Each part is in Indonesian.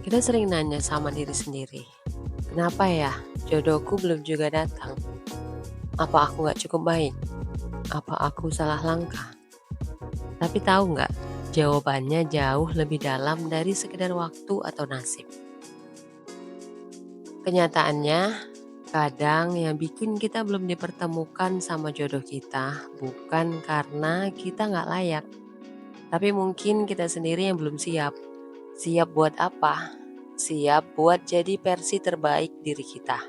Kita sering nanya sama diri sendiri, kenapa ya jodohku belum juga datang? Apa aku gak cukup baik? Apa aku salah langkah? Tapi tahu nggak, jawabannya jauh lebih dalam dari sekedar waktu atau nasib. Kenyataannya, kadang yang bikin kita belum dipertemukan sama jodoh kita bukan karena kita nggak layak, tapi mungkin kita sendiri yang belum siap. Siap buat apa? Siap buat jadi versi terbaik diri kita.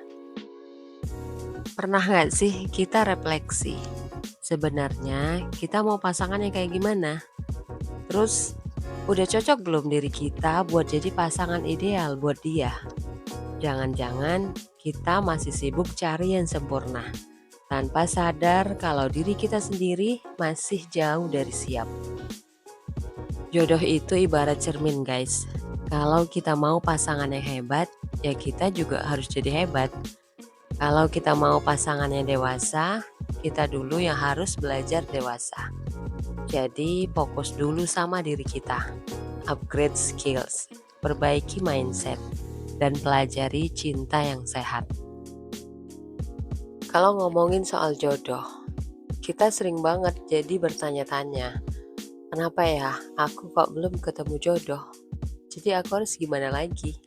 Pernah nggak sih kita refleksi? Sebenarnya kita mau pasangan yang kayak gimana? Terus udah cocok belum diri kita buat jadi pasangan ideal buat dia? Jangan-jangan kita masih sibuk cari yang sempurna, tanpa sadar kalau diri kita sendiri masih jauh dari siap. Jodoh itu ibarat cermin guys. Kalau kita mau pasangan yang hebat, ya kita juga harus jadi hebat. Kalau kita mau pasangan yang dewasa, kita dulu yang harus belajar dewasa. Jadi fokus dulu sama diri kita, upgrade skills, perbaiki mindset, dan pelajari cinta yang sehat. Kalau ngomongin soal jodoh, kita sering banget jadi bertanya-tanya, kenapa ya aku kok belum ketemu jodoh? Jadi aku harus gimana lagi?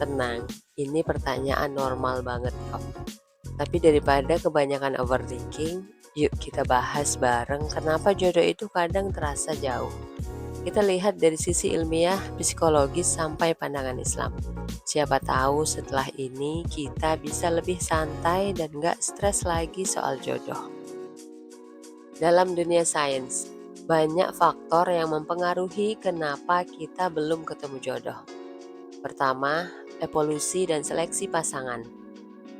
Tenang, ini pertanyaan normal banget kok. Tapi daripada kebanyakan overthinking, yuk kita bahas bareng kenapa jodoh itu kadang terasa jauh. Kita lihat dari sisi ilmiah, psikologis sampai pandangan Islam. Siapa tahu setelah ini kita bisa lebih santai dan gak stres lagi soal jodoh. Dalam dunia sains, banyak faktor yang mempengaruhi kenapa kita belum ketemu jodoh. Pertama, evolusi dan seleksi pasangan.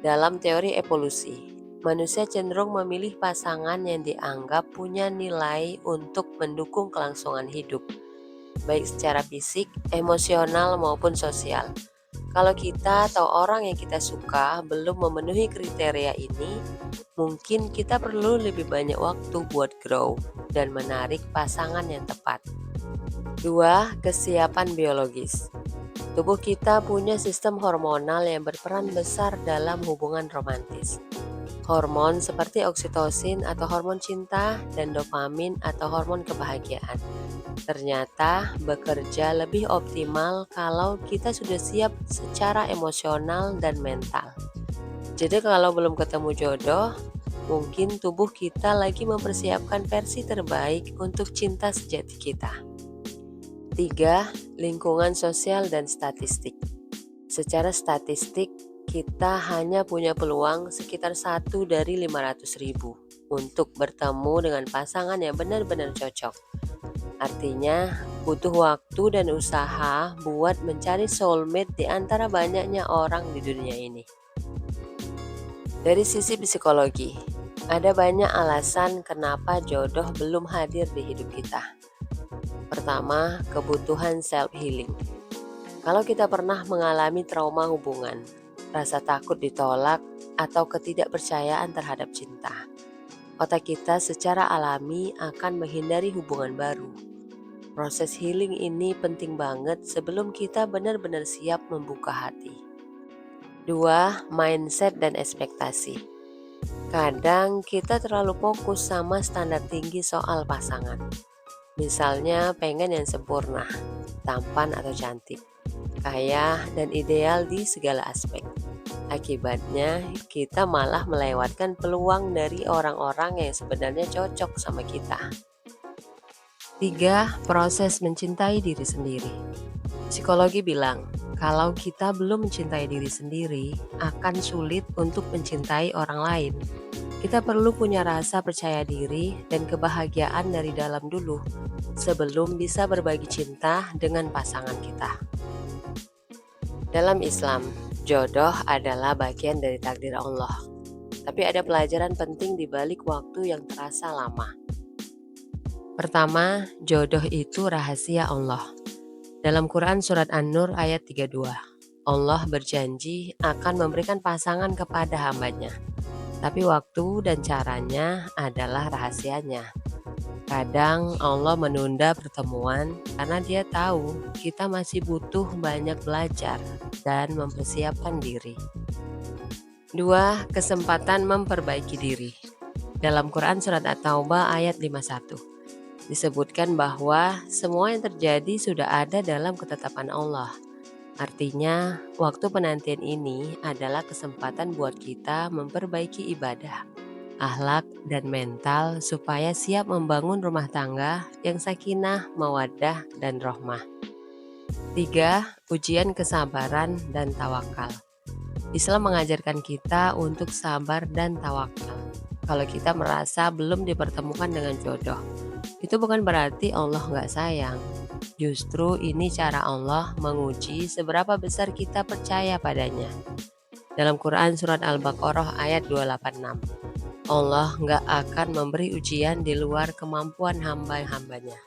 Dalam teori evolusi, manusia cenderung memilih pasangan yang dianggap punya nilai untuk mendukung kelangsungan hidup, baik secara fisik, emosional, maupun sosial. Kalau kita atau orang yang kita suka belum memenuhi kriteria ini, mungkin kita perlu lebih banyak waktu buat grow dan menarik pasangan yang tepat. 2. Kesiapan biologis. Tubuh kita punya sistem hormonal yang berperan besar dalam hubungan romantis. Hormon seperti oksitosin atau hormon cinta dan dopamin atau hormon kebahagiaan ternyata bekerja lebih optimal kalau kita sudah siap secara emosional dan mental. Jadi kalau belum ketemu jodoh, mungkin tubuh kita lagi mempersiapkan versi terbaik untuk cinta sejati kita. 3. Lingkungan sosial dan statistik. Secara statistik, kita hanya punya peluang sekitar 1 dari 500.000 untuk bertemu dengan pasangan yang benar-benar cocok. Artinya, butuh waktu dan usaha buat mencari soulmate di antara banyaknya orang di dunia ini. Dari sisi psikologi, ada banyak alasan kenapa jodoh belum hadir di hidup kita. Pertama, kebutuhan self-healing. Kalau kita pernah mengalami trauma hubungan, rasa takut ditolak, atau ketidakpercayaan terhadap cinta, otak kita secara alami akan menghindari hubungan baru. Proses healing ini penting banget sebelum kita benar-benar siap membuka hati. 2. Mindset dan ekspektasi. Kadang kita terlalu fokus sama standar tinggi soal pasangan. Misalnya pengen yang sempurna, tampan atau cantik, kaya dan ideal di segala aspek. Akibatnya kita malah melewatkan peluang dari orang-orang yang sebenarnya cocok sama kita. 3. Proses mencintai diri sendiri. Psikologi bilang, kalau kita belum mencintai diri sendiri, akan sulit untuk mencintai orang lain. Kita perlu punya rasa percaya diri dan kebahagiaan dari dalam dulu, sebelum bisa berbagi cinta dengan pasangan kita. Dalam Islam, jodoh adalah bagian dari takdir Allah. Tapi ada pelajaran penting di balik waktu yang terasa lama. Pertama, jodoh itu rahasia Allah. Dalam Quran surat An-Nur ayat 32, Allah berjanji akan memberikan pasangan kepada hambanya. Tapi waktu dan caranya adalah rahasianya. Kadang Allah menunda pertemuan karena Dia tahu kita masih butuh banyak belajar dan mempersiapkan diri. 2. Kesempatan memperbaiki diri. Dalam Quran Surat At-Taubah ayat 51, disebutkan bahwa semua yang terjadi sudah ada dalam ketetapan Allah. Artinya, waktu penantian ini adalah kesempatan buat kita memperbaiki ibadah, akhlak, dan mental supaya siap membangun rumah tangga yang sakinah, mawaddah, dan rohmah. 3. Ujian kesabaran dan tawakal. Islam mengajarkan kita untuk sabar dan tawakal. Kalau kita merasa belum dipertemukan dengan jodoh, itu bukan berarti Allah nggak sayang. Justru ini cara Allah menguji seberapa besar kita percaya padanya. Dalam Quran Surat Al-Baqarah ayat 286, Allah nggak akan memberi ujian di luar kemampuan hamba-hambanya.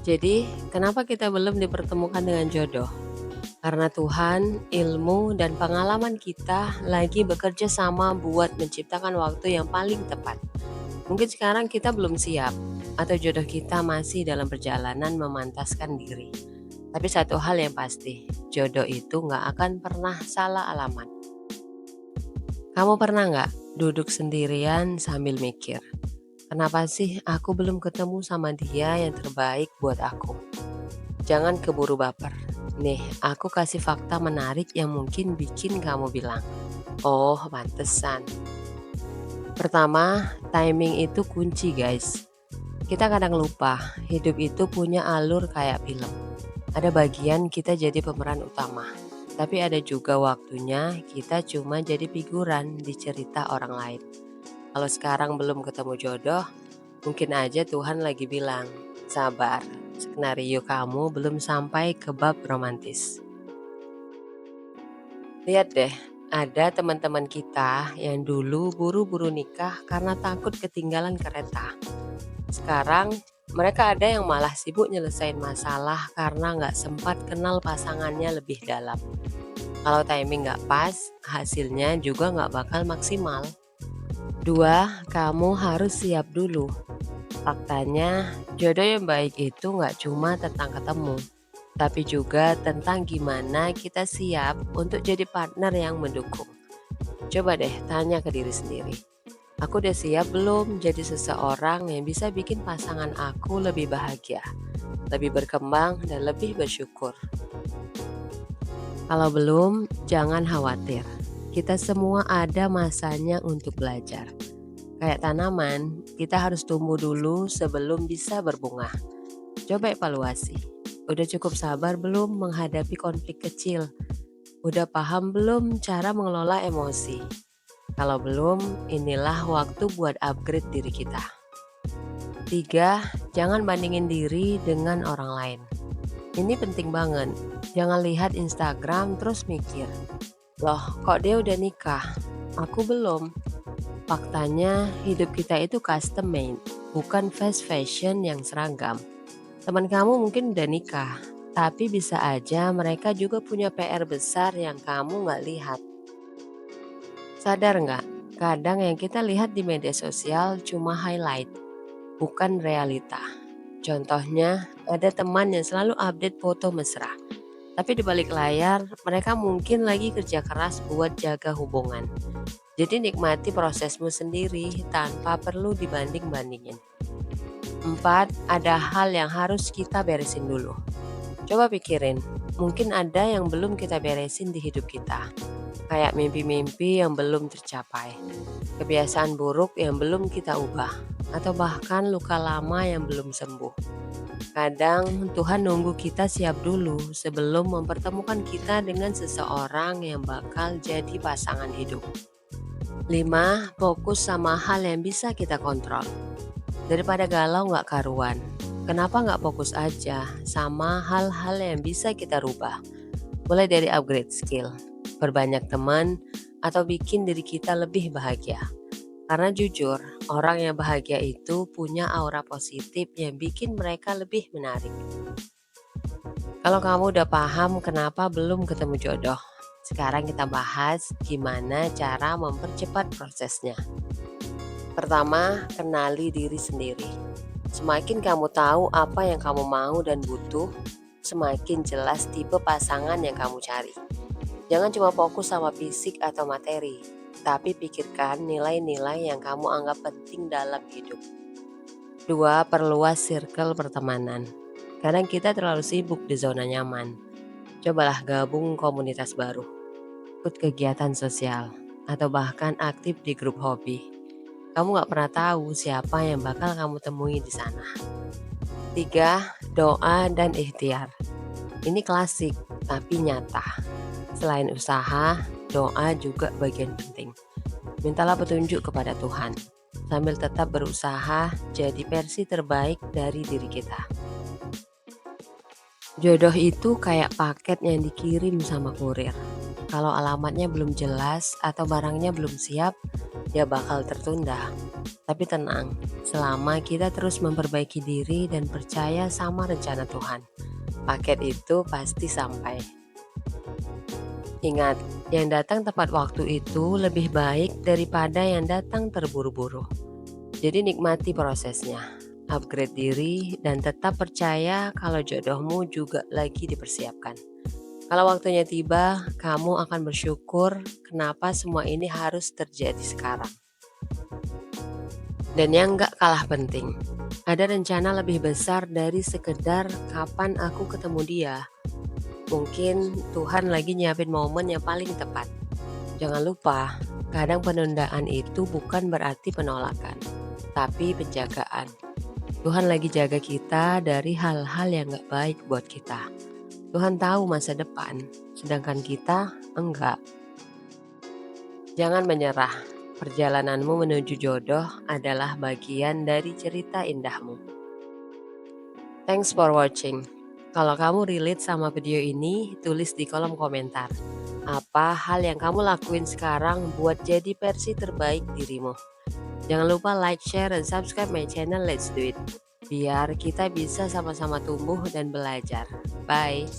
Jadi, kenapa kita belum dipertemukan dengan jodoh? Karena Tuhan, ilmu, dan pengalaman kita lagi bekerja sama buat menciptakan waktu yang paling tepat. Mungkin sekarang kita belum siap, atau jodoh kita masih dalam perjalanan memantaskan diri. Tapi satu hal yang pasti, jodoh itu nggak akan pernah salah alamat. Kamu pernah nggak duduk sendirian sambil mikir, kenapa sih aku belum ketemu sama dia yang terbaik buat aku? Jangan keburu baper. Nih, aku kasih fakta menarik yang mungkin bikin kamu bilang, oh pantesan. Pertama, timing itu kunci guys. Kita kadang lupa, hidup itu punya alur kayak film. Ada bagian kita jadi pemeran utama, tapi ada juga waktunya kita cuma jadi figuran di cerita orang lain. Kalau sekarang belum ketemu jodoh, mungkin aja Tuhan lagi bilang, sabar, skenario kamu belum sampai ke bab romantis. Lihat deh, ada teman-teman kita yang dulu buru-buru nikah karena takut ketinggalan kereta. Sekarang mereka ada yang malah sibuk nyelesain masalah karena nggak sempat kenal pasangannya lebih dalam. Kalau timing nggak pas, hasilnya juga nggak bakal maksimal. 2. Kamu harus siap dulu. Faktanya, jodoh yang baik itu nggak cuma tentang ketemu, tapi juga tentang gimana kita siap untuk jadi partner yang mendukung. Coba deh tanya ke diri sendiri, aku udah siap belum jadi seseorang yang bisa bikin pasangan aku lebih bahagia, lebih berkembang, dan lebih bersyukur? Kalau belum, jangan khawatir. Kita semua ada masanya untuk belajar. Kayak tanaman, kita harus tumbuh dulu sebelum bisa berbunga. Coba evaluasi. Udah cukup sabar belum menghadapi konflik kecil? Udah paham belum cara mengelola emosi? Kalau belum, inilah waktu buat upgrade diri kita. 3. Jangan bandingin diri dengan orang lain. Ini penting banget. Jangan lihat Instagram terus mikir, loh kok dia udah nikah? Aku belum. Faktanya hidup kita itu custom made, bukan fast fashion yang seragam. Teman kamu mungkin udah nikah, tapi bisa aja mereka juga punya PR besar yang kamu nggak lihat. Sadar nggak? Kadang yang kita lihat di media sosial cuma highlight, bukan realita. Contohnya, ada teman yang selalu update foto mesra, tapi di balik layar mereka mungkin lagi kerja keras buat jaga hubungan. Jadi nikmati prosesmu sendiri tanpa perlu dibanding-bandingin. 4. Ada hal yang harus kita beresin dulu. Coba pikirin, mungkin ada yang belum kita beresin di hidup kita. Kayak mimpi-mimpi yang belum tercapai, kebiasaan buruk yang belum kita ubah, atau bahkan luka lama yang belum sembuh. Kadang Tuhan nunggu kita siap dulu sebelum mempertemukan kita dengan seseorang yang bakal jadi pasangan hidup. 5. Fokus sama hal yang bisa kita kontrol. Daripada galau nggak karuan, kenapa nggak fokus aja sama hal-hal yang bisa kita rubah? Mulai dari upgrade skill, perbanyak teman, atau bikin diri kita lebih bahagia. Karena jujur, orang yang bahagia itu punya aura positif yang bikin mereka lebih menarik. Kalau kamu udah paham kenapa belum ketemu jodoh, sekarang kita bahas gimana cara mempercepat prosesnya. Pertama, kenali diri sendiri. Semakin kamu tahu apa yang kamu mau dan butuh, semakin jelas tipe pasangan yang kamu cari. Jangan cuma fokus sama fisik atau materi, tapi pikirkan nilai-nilai yang kamu anggap penting dalam hidup. 2. Perluas circle pertemanan. Kadang kita terlalu sibuk di zona nyaman. Cobalah gabung komunitas baru, ikut kegiatan sosial, atau bahkan aktif di grup hobi. Kamu gak pernah tahu siapa yang bakal kamu temui di sana. 3. Doa dan ikhtiar. Ini klasik, tapi nyata. Selain usaha, doa juga bagian penting. Mintalah petunjuk kepada Tuhan, sambil tetap berusaha jadi versi terbaik dari diri kita. Jodoh itu kayak paket yang dikirim sama kurir. Kalau alamatnya belum jelas atau barangnya belum siap, dia bakal tertunda. Tapi tenang, selama kita terus memperbaiki diri dan percaya sama rencana Tuhan, paket itu pasti sampai. Ingat, yang datang tepat waktu itu lebih baik daripada yang datang terburu-buru. Jadi nikmati prosesnya, upgrade diri, dan tetap percaya kalau jodohmu juga lagi dipersiapkan. Kalau waktunya tiba, kamu akan bersyukur kenapa semua ini harus terjadi sekarang. Dan yang gak kalah penting, ada rencana lebih besar dari sekedar kapan aku ketemu dia. Mungkin Tuhan lagi nyiapin momen yang paling tepat. Jangan lupa, kadang penundaan itu bukan berarti penolakan, tapi penjagaan. Tuhan lagi jaga kita dari hal-hal yang gak baik buat kita. Tuhan tahu masa depan, sedangkan kita enggak. Jangan menyerah, perjalananmu menuju jodoh adalah bagian dari cerita indahmu. Thanks for watching. Kalau kamu relate sama video ini, tulis di kolom komentar. Apa hal yang kamu lakuin sekarang buat jadi versi terbaik dirimu? Jangan lupa like, share, dan subscribe my channel Let's Do It. Biar kita bisa sama-sama tumbuh dan belajar. Bye.